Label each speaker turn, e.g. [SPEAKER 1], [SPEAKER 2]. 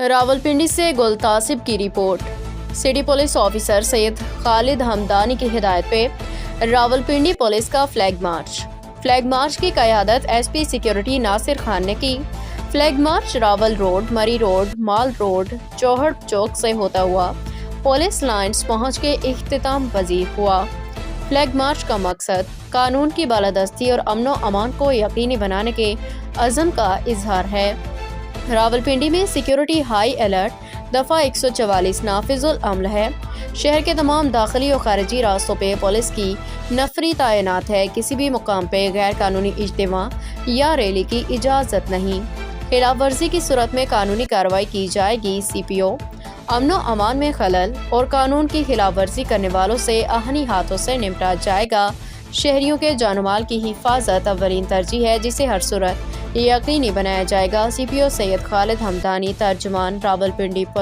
[SPEAKER 1] रावलपिंडी से गुलतासिब की report. City police officer Syed Khalid Hamdani की हिदायत पे रावलपिंडी पुलिस का फ्लैग मार्च की क़यादत एसपी सिक्योरिटी नासिर खान ने की। Flag march Rawal road, Murree road, mall road, Chohar Chowk से होता हुआ पुलिस लाइन्स पहुंच के इख्तिताम पजीर हुआ। फ्लैग मार्च का मकसद कानून की बालादस्ती और अमनो अमान को यकीनी बनाने के अज़म का इजहार है। रावलपिंडी में सिक्योरिटी हाई अलर्ट, दफ़ा 144 नाफिजुल अमल है। शहर के तमाम दाखिली और खारिजी रास्तों पे पुलिस की नफरी तैनात है। किसी भी मुकाम पे गैर कानूनी इज्तिमा या रैली की इजाज़त नहीं। खिलाफ वर्जी की सूरत में कानूनी कार्रवाई की जाएगी। CPO अमनो अमान में खलल और कानून की खिलाफ वर्जी करने वालों से आहनी हाथों से निपटा जाएगा। शहरियों के जान माल की हिफाजत अव्वलीन तरजीह है, जिसे हर सूरत यकीनी बनाया जाएगा। CPO सैयद खालिद हमदानी, तर्जुमान, रावलपिंडी पुलिस।